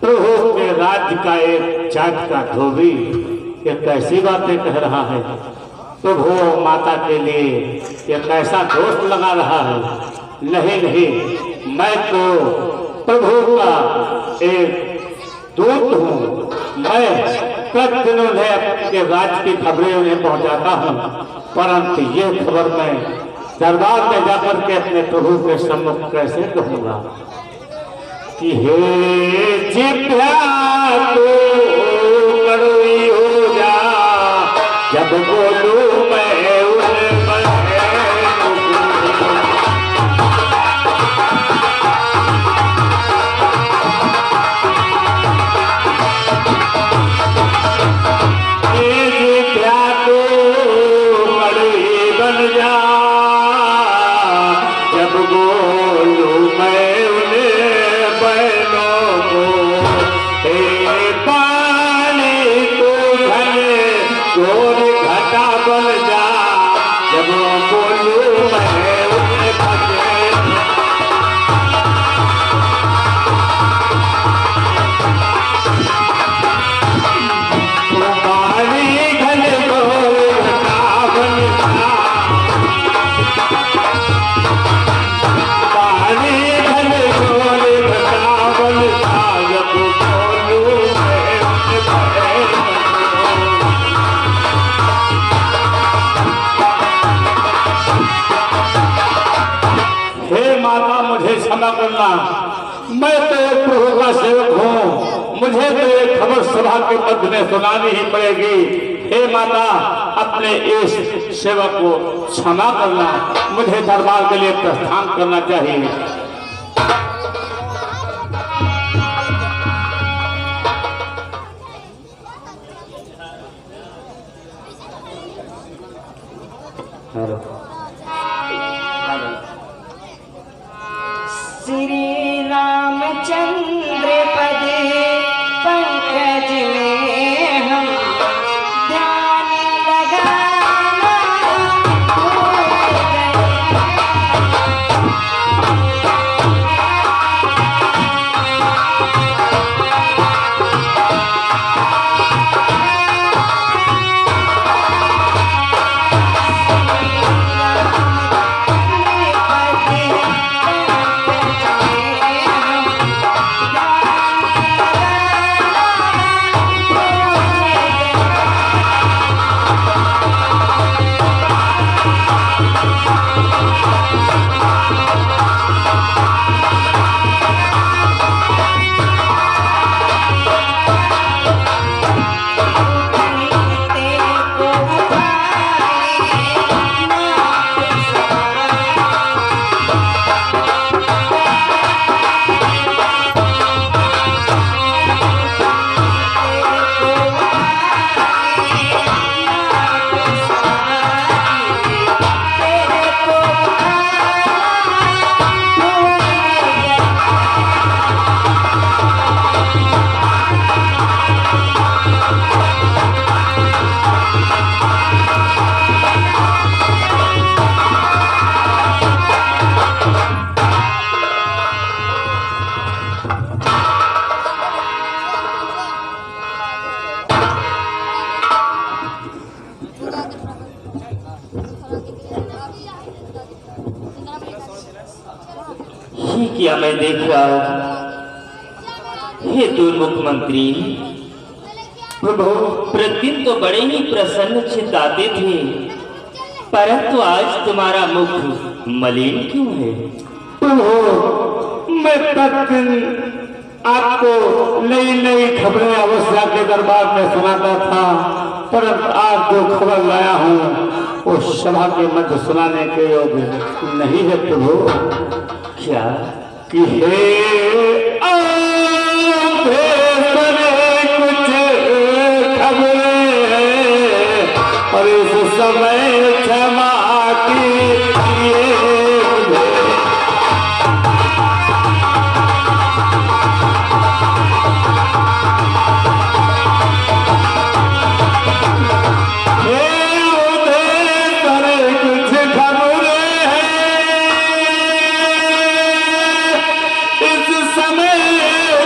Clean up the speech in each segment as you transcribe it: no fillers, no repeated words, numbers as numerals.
प्रभु के राज्य का एक जाट का धोबी ये कैसी बातें कह रहा है। प्रभु माता के लिए ये कैसा दोष लगा रहा है। नहीं नहीं, मैं तो प्रभु का एक दूत हूँ। मैं प्रतिदिन उन्हें आपके राज्य की खबरें उन्हें पहुँचाता हूँ, परंतु ये खबर मैं दरबार में जाकर के अपने प्रभु के सम्मुख कैसे कहूँगा कि हे जिभ्या तो कड़वी हो जा, जब बोलूं मैं उन्हें करना। मैं तो एक प्रभु का सेवक हूँ, मुझे तो एक खबर सभा के मध्य में सुनानी ही पड़ेगी। हे माता, अपने इस सेवक को क्षमा करना, मुझे दरबार के लिए प्रस्थान करना चाहिए। श्री रामचंद्र पदे पंकज में हम ध्यान लगाना भूल गए। क्या मैं देख रहा हूँ, हे मुख्यमंत्री प्रभु, प्रतिदिन तो बड़े ही प्रसन्न चिताते थे, परंतु आज तुम्हारा मुख मलिन क्यों है? प्रभु, मैं प्रतिदिन आपको नई नई खबरें अवस्था के दरबार में सुनाता था, परंतु आज जो खबर लाया हूँ वो सभा के मध्य सुनाने के योग्य नहीं है। प्रभु, क्या कि हे कुछ खबरें और इस समय क्षमा कीजिए। इस समय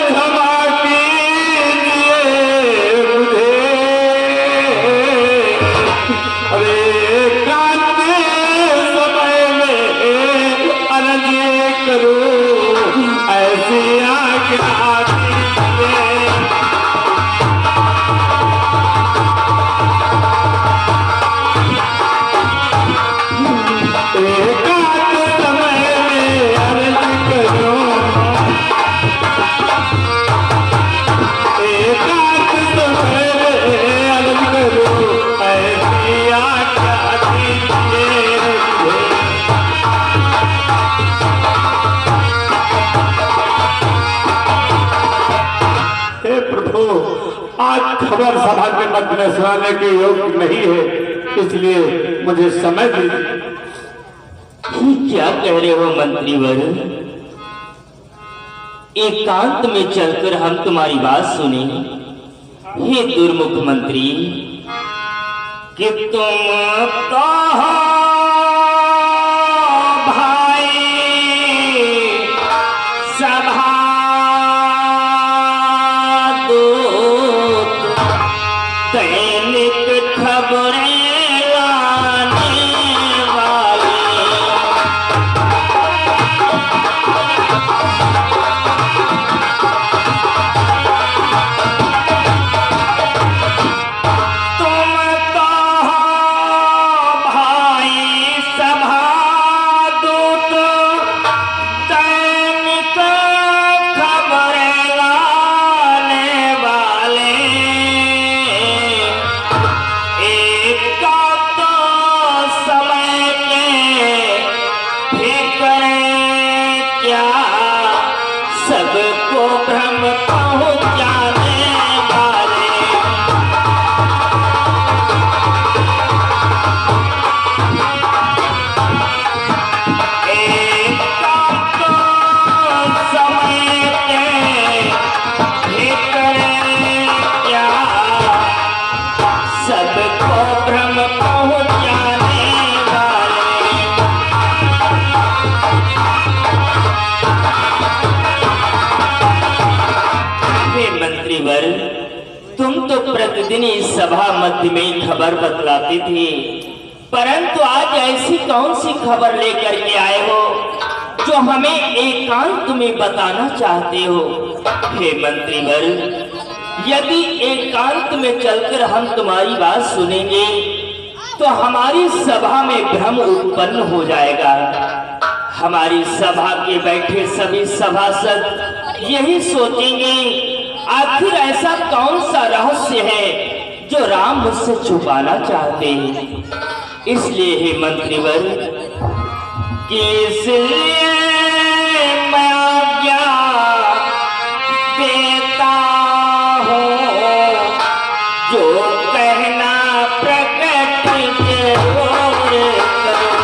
क्षमा की आज खबर सभा के मध्य में सुनाने के योग्य नहीं है, इसलिए मुझे समय दीजिए। क्या कह रहे हो मंत्रीवर? एकांत में चलकर हम तुम्हारी बात सुने। हे दुर्मुख मंत्री, कि तुम कहो भाई सभा दूत, दैनिक खबरें लाने वाले, सबको भ्रम पहुंचाने वाले, एक तो समय के भीतर क्या सबको भ्रम पहुंचाने वाले। मंत्रीवर, तुम तो प्रतिदिन इस सभा मध्य में खबर बतलाते थे, परंतु आज ऐसी कौन सी खबर लेकर के आए हो जो हमें एकांत में बताना चाहते हो? हे मंत्रीवर, यदि एकांत में चलकर हम तुम्हारी बात सुनेंगे तो हमारी सभा में भ्रम उत्पन्न हो जाएगा। हमारी सभा के बैठे सभी सभासद यही सोचेंगे, आखिर ऐसा कौन सा रहस्य है जो राम मुझसे छुपाना चाहते हैं। इसलिए हे मंत्रीवर, कि इसलिए मैं आज्ञा देता हूँ, जो कहना प्रकट जरूर करो।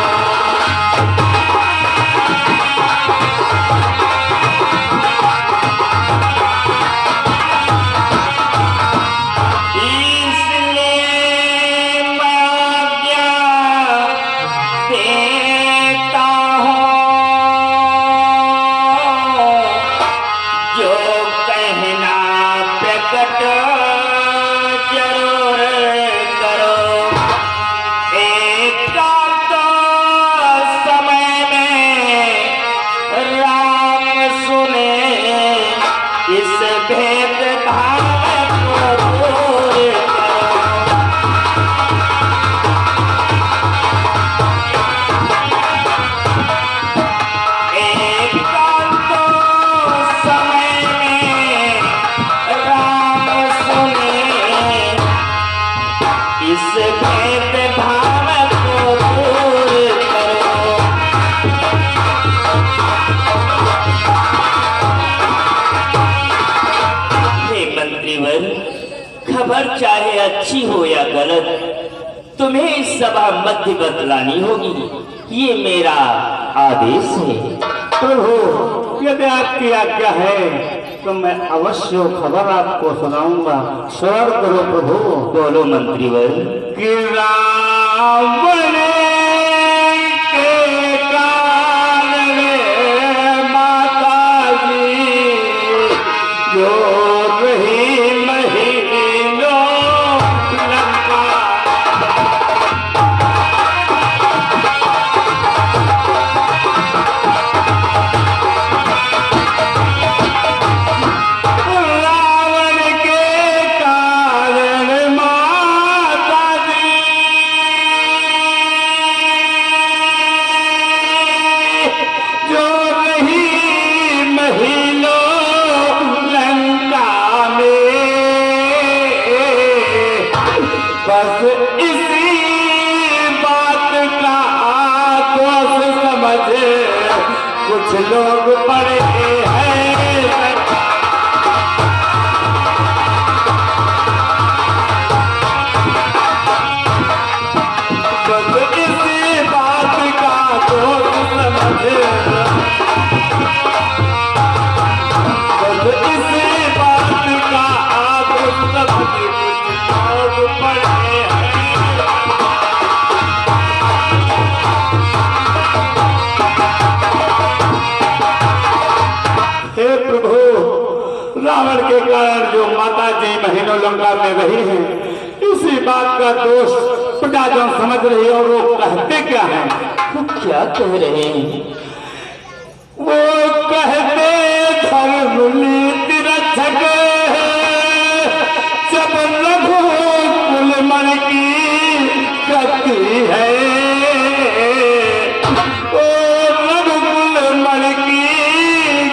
खबर चाहे अच्छी हो या गलत, तुम्हें इस सभा मध्य बतलानी होगी, ये मेरा आदेश है। प्रभु, यदि आपकी आज्ञा है तो मैं अवश्य खबर आपको सुनाऊंगा। श्रवण करो प्रभु। बोलो मंत्रीवर। कि रावण के कारण माता जी जो रही कुछ लोग पड़े हैं रावण के कारण जो माता जी महीनों लंका में रही हैं, इसी बात का दोष प्रजाजन समझ रही है। और वो कहते क्या हैं? वो क्या कह रहे हैं? वो कहते धर्म नीति रक्षक जब रघुकुल मन की गति है, ओ रघुकुल मन की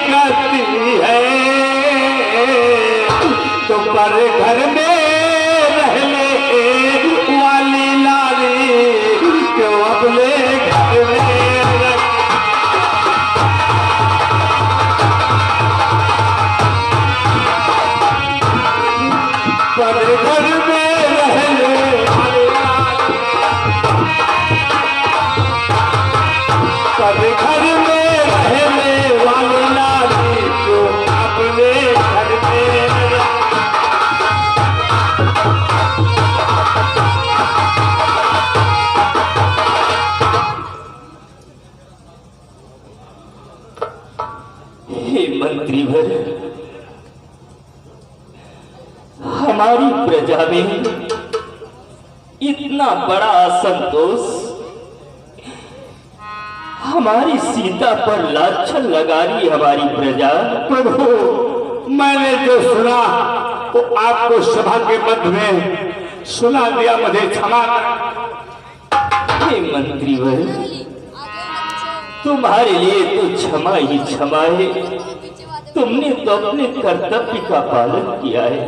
गति है, तो पर घर में रहने वाली नारी क्यों अपने घर में घर में रहने वाली घर में रहने वाली नारी जो अपने घर में हे मंत्रीवर, हमारी प्रजा में इतना बड़ा असंतोष, हमारी सीता पर लाछन लगा रही हमारी प्रजा। प्रभु, मैंने जो सुना वो आपको सभा के मध्य में सुना दिया, मुझे क्षमा करें। हे मंत्रीवर, तुम्हारे लिए तो क्षमा ही क्षमा है। तुमने तो अपने कर्तव्य का पालन किया है,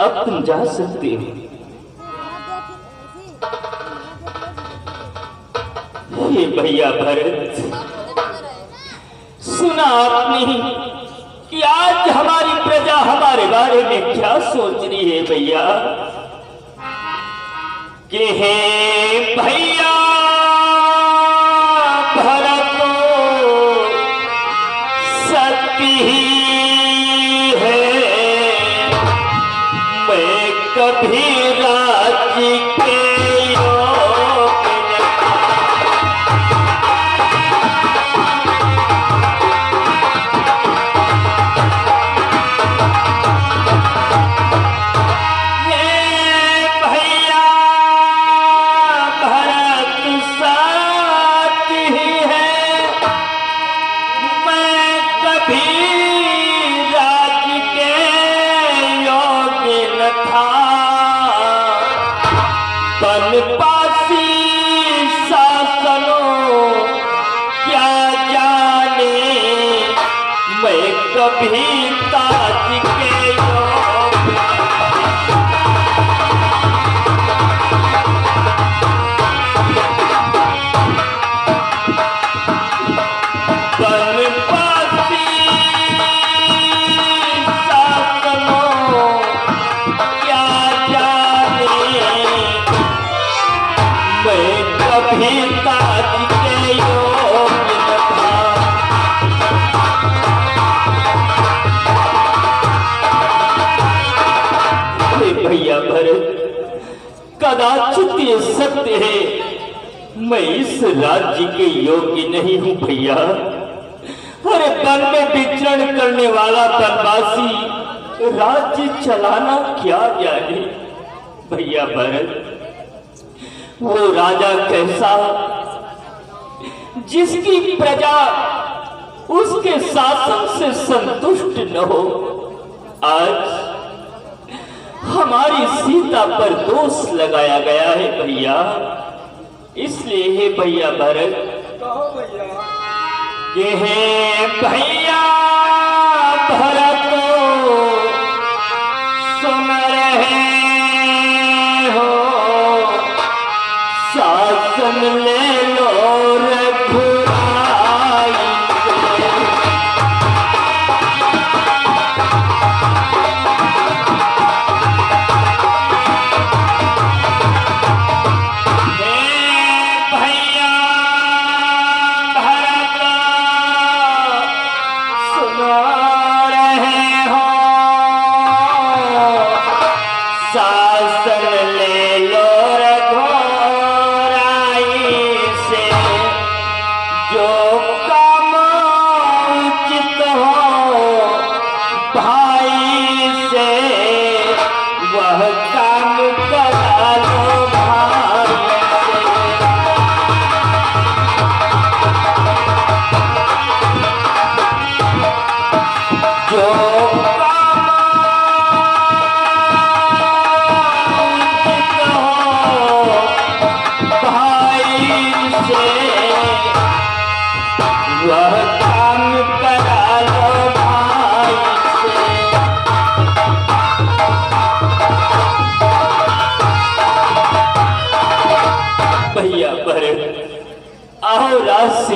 अब तुम जा सकते हो। हे भैया भरत, सुना आपने कि आज हमारी प्रजा हमारे बारे में क्या सोच रही है भैया? कि हे भैया भरत सती है, मैं कभी राज्य के कभी ताज के भैया भरत, कदाचित ये सत्य है, मैं इस राज्य के योग्य नहीं हूं भैया। अरे वन में विचरण करने वाला वनवासी राज्य चलाना क्या जाने भैया भरत। वो राजा कैसा जिसकी प्रजा उसके शासन से संतुष्ट न हो। आज हमारी सीता पर दोष लगाया गया है भैया, इसलिए हे भैया भरत, कि हे भैया भरत सुन रहे हो, शासन ले लो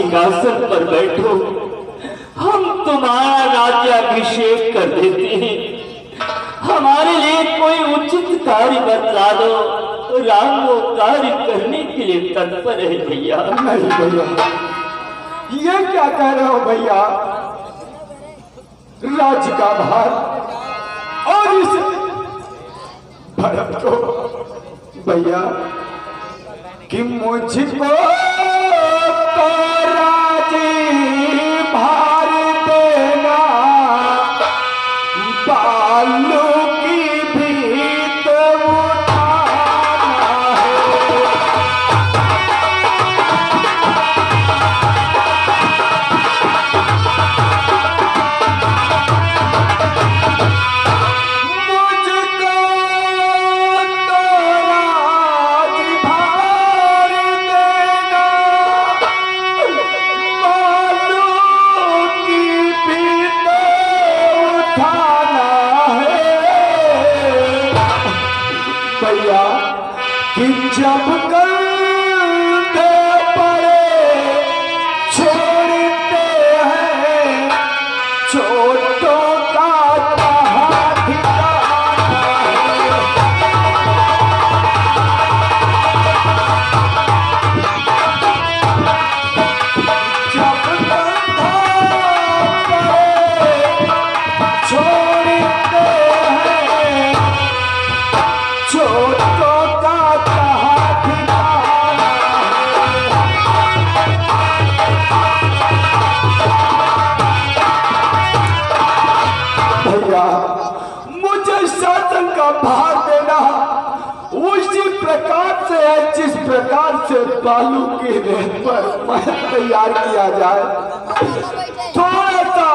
सिंहासन पर बैठो, हम तुम्हारा राज्याभिषेक कर देते हैं। हमारे लिए कोई उचित कार्य बतला दो। राम वो कार्य करने के लिए तत्पर है भैया। नहीं भैया, ये क्या कह रहे हो भैया? राज्य का भार और इस भरत को भैया कि मुझको तो राज्य भार देना, बालू की भी तो उठाना है। भैया कि जब कंधे पड़े छोड़ते हैं, छोटों का कहाँ ठिकाना है। जब कंधा पड़े छोड़ते हैं, छोटों का कहाँ ठिकाना है। भैया मुझे शासन का भार देना उसी प्रकार से है जिस प्रकार से बालू की रेत पर महल तैयार किया जाए। थोड़ा सा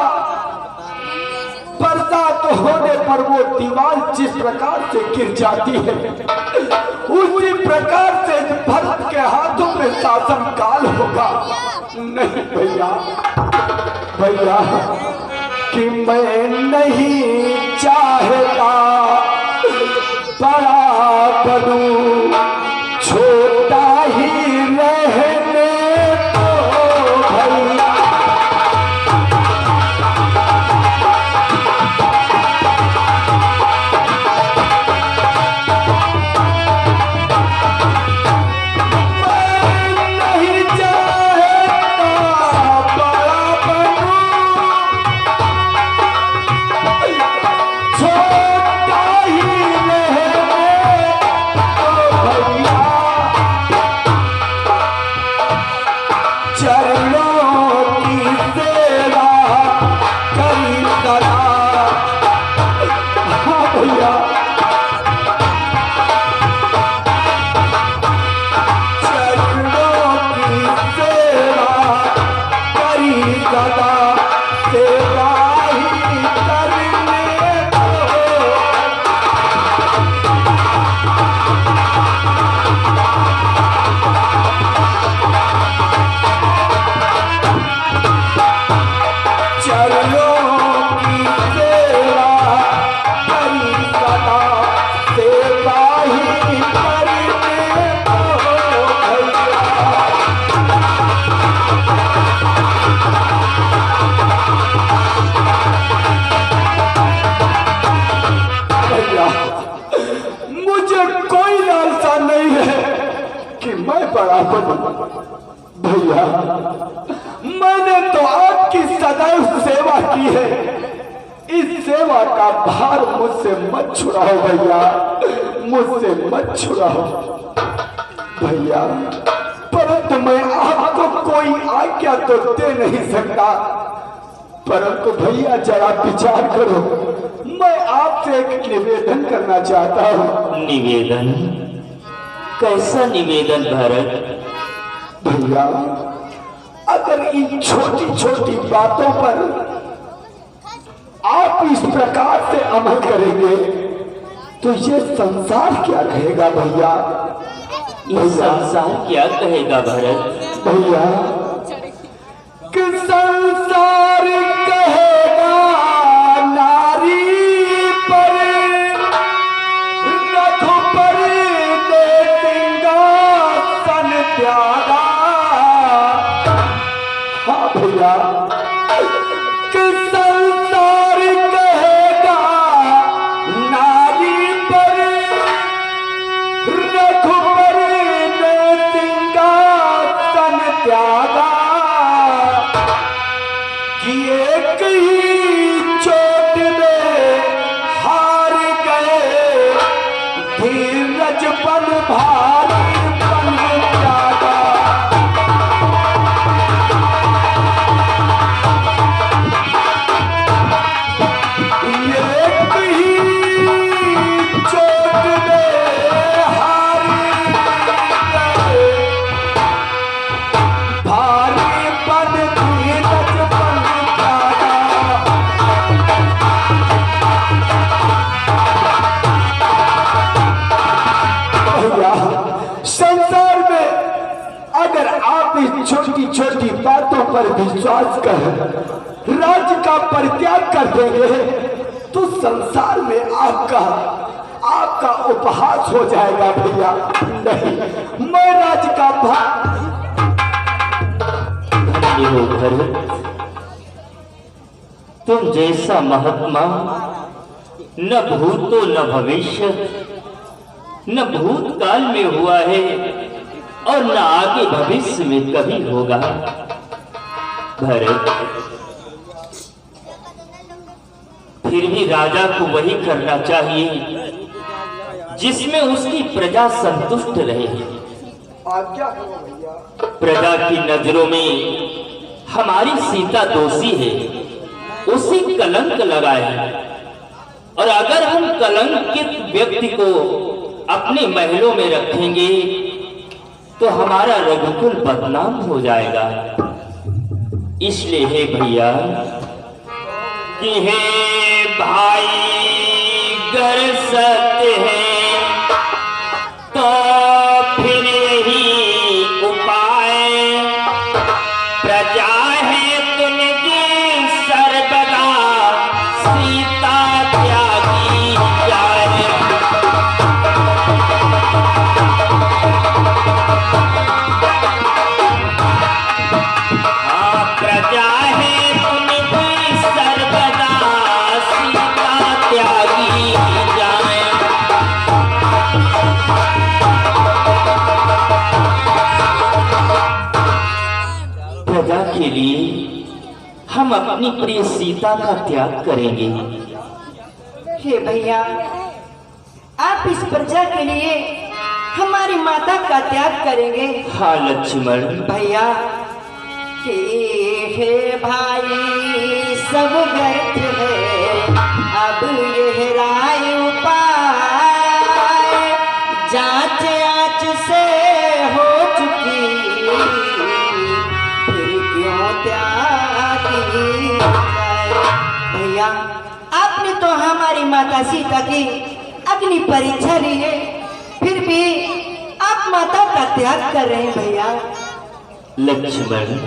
बरसात होने पर वो दीवार जिस प्रकार से गिर जाती है, उसी प्रकार से भरत के हाथों में शासन काल होगा। नहीं भैया, भैया कि मैं नहीं चाहता बड़ा बनूं, छोटा ही रहने दो भैया। भैया मैंने तो आपकी सदैव सेवा की है, इस सेवा का भार मुझसे मत छुड़ाओ भैया, मुझसे मत छुड़ाओ भैया। परंतु मैं आपको कोई आज्ञा तो दे नहीं सकता, परंतु भैया जरा विचार करो, मैं आपसे एक निवेदन करना चाहता हूँ। निवेदन? कैसा निवेदन भरत? भैया अगर इन छोटी छोटी बातों पर आप इस प्रकार से अमल करेंगे तो ये संसार क्या कहेगा भैया? ये संसार क्या कहेगा भरत? भैया कि संसार कहेगा नारी पर रघुपर दे सिंहासन प्यारा, कि एक ही चोट में हार गए, धीरज पन भारी पन त्यागा। एक ही चोट में हार गए, भारी पन धीरज पन त्यागा। भैया, संसार में अगर आप इस छोटी छोटी बातों पर विश्वास कर राज्य का परित्याग कर देंगे तो संसार में आपका उपहास हो जाएगा भैया। नहीं, मैं राज्य का धन्य हो भरत, तुम जैसा महात्मा न भूतो न भविष्य, न भूतकाल में हुआ है और न आगे भविष्य में कभी होगा। भरत, फिर भी राजा को वही करना चाहिए जिसमें उसकी प्रजा संतुष्ट रहे। आज्ञा करो भैया। प्रजा की नजरों में हमारी सीता दोषी है, उसी कलंक लगाए, और अगर हम कलंकित व्यक्ति को अपने महलों में रखेंगे तो हमारा रघुकुल बदनाम हो जाएगा। इसलिए हे भैया कि हे भाई गर सत्य है तो फिर यही उपाय, प्रजा है तुमकी सर्वदा सीता त्यागी जाए। हाँ, प्रजा है तुमकी सर्वदा सीता त्यागी जाए। प्रजा के लिए हम अपनी प्रिय सीता का त्याग करेंगे। हे भैया, आप इस प्रजा के लिए हमारी माता का त्याग करेंगे। हाँ लक्ष्मण। भैया कि हे भाई सब व्यर्थ है, अब यह राय उपाय, जांच आंच से हो चुकी, फिर क्यों त्यागी जाए। भैया, आपने तो हमारी माता सीता की अग्नि परीक्षा ली है, फिर भी आप माता का त्याग कर रहे हैं। भैया लक्ष्मण,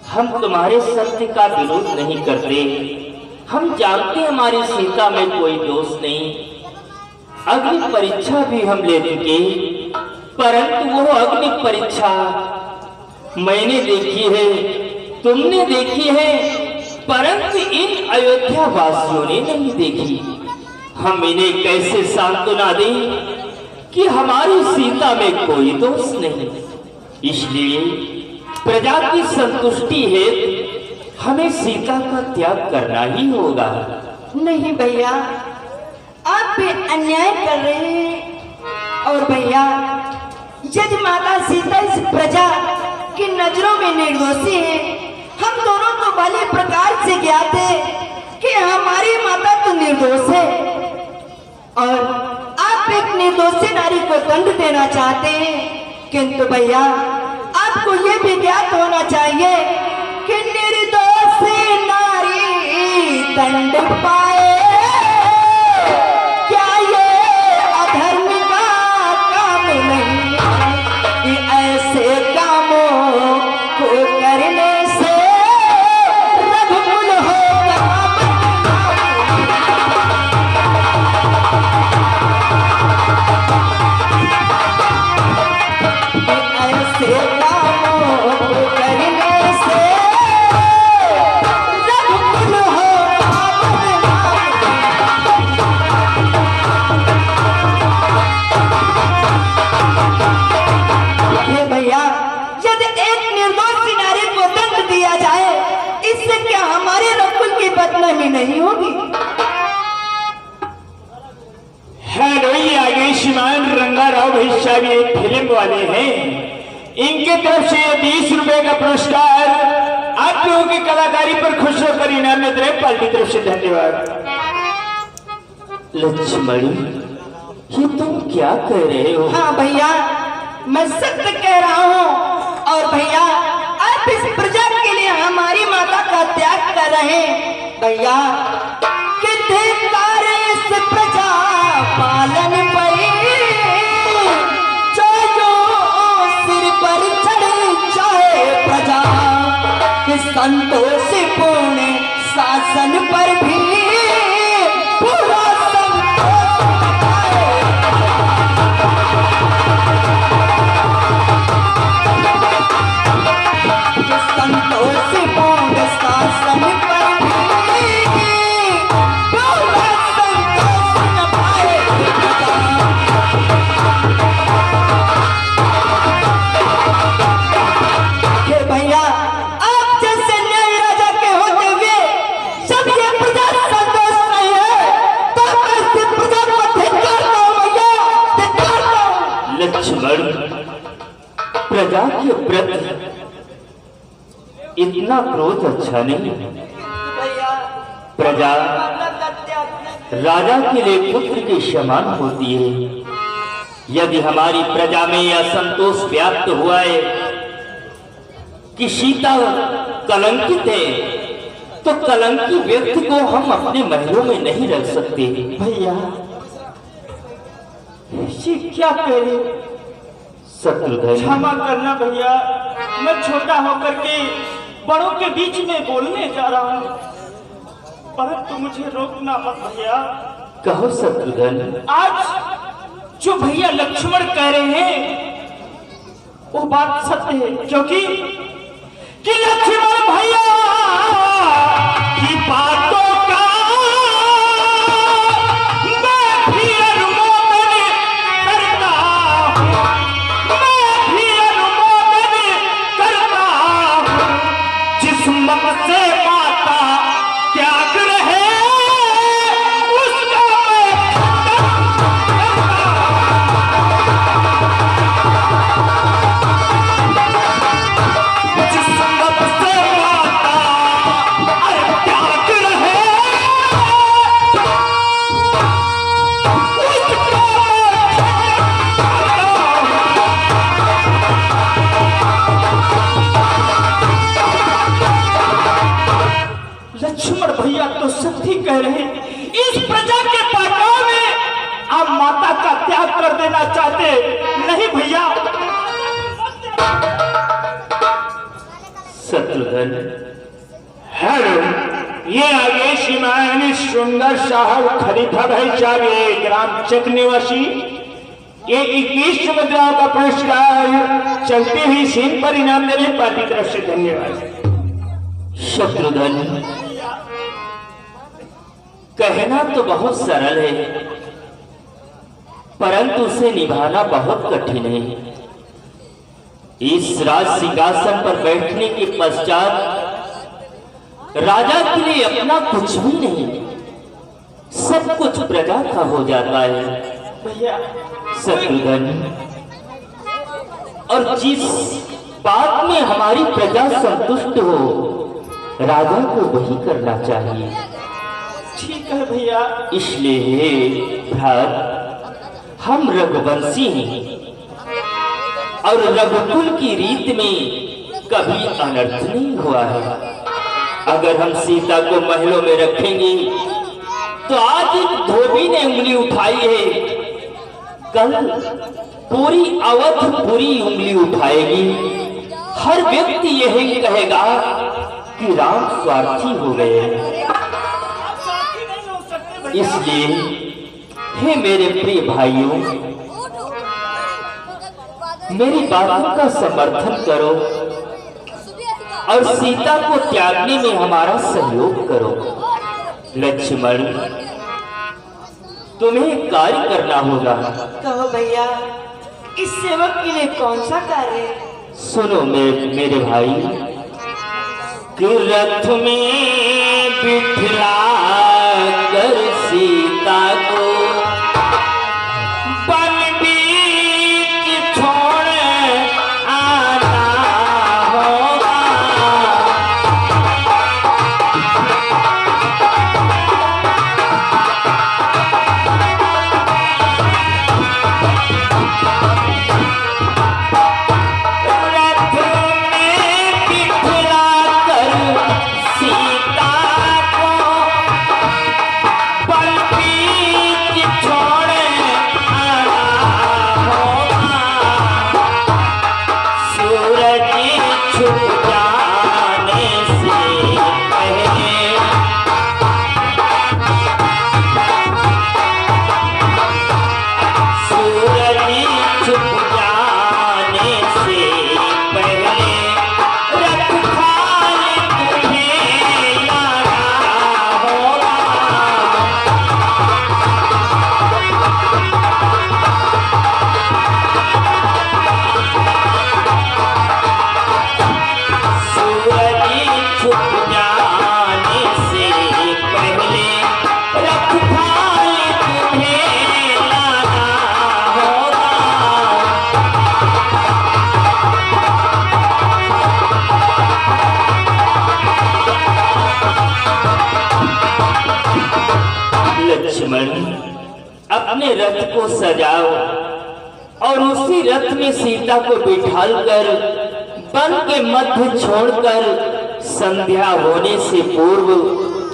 हम तुम्हारे सत्य का विरोध नहीं करते, हम जानते हमारी सीता में कोई दोष नहीं। अग्नि परीक्षा भी हम ले चुके, परंतु वो अग्नि परीक्षा मैंने देखी है, तुमने देखी है, परंतु इन अयोध्या वासियों ने नहीं देखी। हम इन्हें कैसे सांत्वना दें कि हमारी सीता में कोई दोष नहीं। इसलिए प्रजा की संतुष्टि हेतु हमें सीता का त्याग करना ही होगा। नहीं भैया, आप भी अन्याय कर रहे हैं। और भैया, यदि माता सीता इस प्रजा की नजरों में निर्दोषी है, हम दोनों तो भले प्रकार से ज्ञात है कि हमारी माता तो निर्दोष है, और आप एक निर्दोषी नारी को दंड देना चाहते हैं। किंतु भैया, आपको ये भी ज्ञात होना चाहिए कि निर्दोषी नारी दंड पाए, क्या ये अधर्म का काम नहीं है कि ऐसे कामों को करने से रघुकुल होगा। ऐसे कामों को करने से रहनी नहीं होगी। हेलो, ये आगे श्रीमान रंगाराव भाई साहब एक फिल्म वाले हैं, इनके तरफ से 20 रुपए का पुरस्कार आप लोगों की कलाकारी पर खुश होकर इनाम में दे पार्टी की तरफ से धन्यवाद। लक्ष्मण, ये तुम क्या कह रहे हो? हाँ भैया, मैं सत्य कह रहा हूँ। और भैया, आप इस प्रजा के लिए हमारी माता का त्याग कर रहे हैं। भैया, कितने तारे इस प्रजा पालन पर, जो सिर पर चढ़े चाहे प्रजा, कि संतोष पूर्ण शासन पर भी पूरा संतोष पूर्ण शासन पर भी पूरा संतोष न पाए प्रजा। ये भैया, आप जैसे न्याय राजा के होते हुए जब ये प्रजा संतोष नहीं है, तो ऐसी प्रजा को धिक्कार दो भैया, धिक्कार दो। लक्ष्मण, प्रजा के प्रति इतना क्रोध अच्छा नहीं। प्रजा राजा के लिए पुत्र के समान होती है। यदि हमारी प्रजा में असंतोष व्याप्त हुआ है कि सीता कलंकित है, तो कलंकी व्यक्ति को हम अपने महलों में नहीं रख सकते। भैया, ये क्या कह रहे? शत्रुघ्न, क्षमा करना भैया, मैं छोटा होकर के बड़ों के बीच में बोलने जा रहा हूँ, परंतु मुझे रोकना मत भैया। कहो शत्रुघ्न। आज जो भैया लक्ष्मण कह रहे हैं वो बात सत्य है, क्योंकि कि लक्ष्मण भैया की बातों का मैं भी अनुमोदन करता हूं, मैं भी अनुमोदन करता हूं। जिस मत से माता त्याग रहे उसका मैं जिस मत से माता अरे त्याग रहे लक्ष्मण भैया तो सत्य कह रहे हैं। इस प्रजा के पाटाव में आप माता का त्याग कर देना चाहते नहीं भैया। शत्रुघ्न, हेलो, ये आगे श्रीमान सुंदर साहब खलीफा भाई साहब, ये ग्राम चक निवासी, ये 21 मुद्राओं का पुरस्कार चलती हुई सीन पर इनाम दे रहे पार्टी की तरफ से धन्यवाद। शत्रुघ्न, कहना तो बहुत सरल है, परंतु उसे निभाना बहुत कठिन है। इस राज सिंहासन पर बैठने के पश्चात राजा के लिए अपना कुछ भी नहीं, सब कुछ प्रजा का हो जाता है। भैया शत्रुघ्न, और जिस बात में हमारी प्रजा संतुष्ट हो, राजा को वही करना चाहिए। ठीक है भैया। इसलिए भ्रात, हम रघुवंशी हैं और रघुकुल की रीत में कभी अनर्थ नहीं हुआ है। अगर हम सीता को महलों में रखेंगे तो आज एक धोबी ने उंगली उठाई है, कल पूरी अवधपुरी उंगली उठाएगी। हर व्यक्ति यही कहेगा कि राम स्वार्थी हो गए। इसलिए हे मेरे प्रिय भाइयों, मेरी बातों का समर्थन करो और सीता को त्यागने में हमारा सहयोग करो। लक्ष्मण, तुम्हें कार्य करना होगा। कहो भैया, इस सेवक के लिए कौन सा कार्य? सुनो मेरे भाई, कि रथ में बिठला लक्ष्मण अपने रथ को सजाओ और उसी रथ में सीता को बिठाल कर वन के मध्य छोड़कर संध्या होने से पूर्व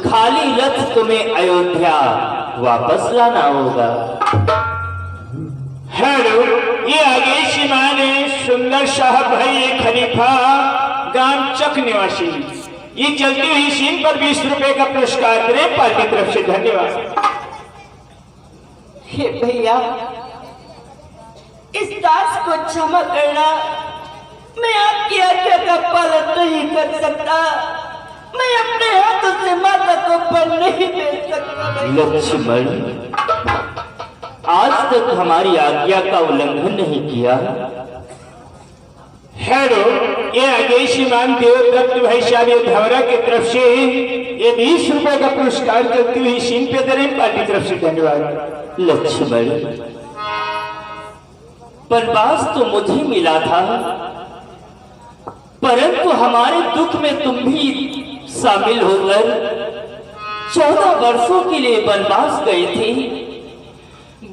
खाली रथ तुम्हें अयोध्या वापस लाना होगा। हेलो, ये आगे श्रीमान सुंदर साहब भाई ये खलीफा गांव चक निवासी, ये चलती हुई शीन पर 20 रुपए का पुरस्कार करें पार्टी की तरफ से। धन्यवाद। हे भैया, इस दास को क्षमा करना, मैं आपकी आज्ञा का पालन नहीं कर सकता। मैं अपने हाथों से माता को पर नहीं दे सकता। लक्ष्मण, आज तक हमारी आज्ञा का उल्लंघन नहीं किया। हेलो, ये आगे श्रीमान देवदत्त भाई साहब ये धवरा की तरफ से ये 20 रुपए का पुरस्कार चलती हुई शीन पे दे रहे पार्टी की तरफ से। धन्यवाद। लक्ष्मण, वनवास तो मुझे मिला था, परंतु हमारे दुख में तुम भी शामिल होकर 14 वर्षों के लिए वनवास गए थे।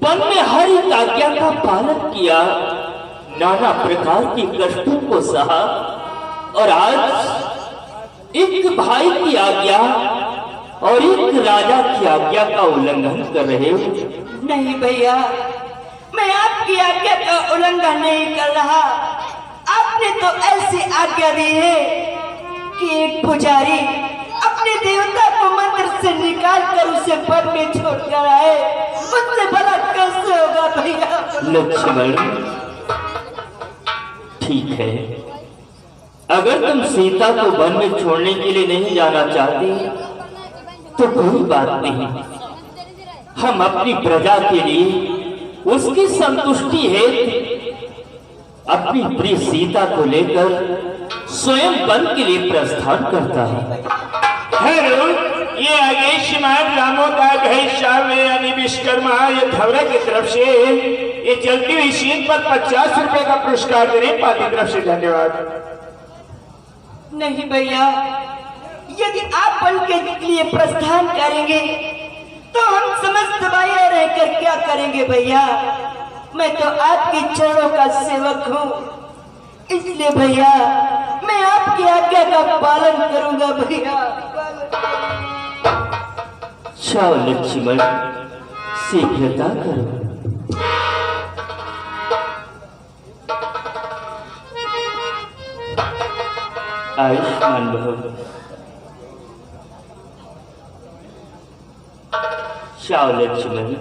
वन में हर एक आज्ञा का पालन किया, नाना प्रकार के कष्टों को सहा, और आज एक भाई की आज्ञा और एक राजा की आज्ञा का उल्लंघन कर रहे हो। नहीं भैया, मैं आपकी आज्ञा का उल्लंघन नहीं कर रहा। आपने तो ऐसी आज्ञा दी है कि एक पुजारी अपने देवता को मंदिर से निकाल कर उसे वन में छोड़कर आए, उससे भला कैसे होगा भैया? लक्ष्मण, ठीक है, अगर तुम सीता को वन में छोड़ने के लिए नहीं जाना चाहते तो कोई बात नहीं। हम अपनी प्रजा के लिए उसकी संतुष्टि हेतु अपनी प्रिय सीता को लेकर स्वयं वन के लिए प्रस्थान करता है। हेलो, ये आगे श्रीमान रामोदास भाई साहब यानी विश्वकर्मा ये धवरा की तरफ से ये चलती हुई शीन पर 50 रुपए का पुरस्कार दे रहे पार्टी की तरफ से। धन्यवाद। नहीं भैया, यदि आप वन के लिए प्रस्थान करेंगे तो हम समस्त भाइयों रहकर क्या करेंगे भैया? मैं तो आपके चरणों का सेवक हूँ, इसलिए भैया मैं आपकी आज्ञा का पालन करूंगा भैया। जाओ लक्ष्मण, शीघ्रता करो। आयुष्मान भव। जाओ लक्ष्मण।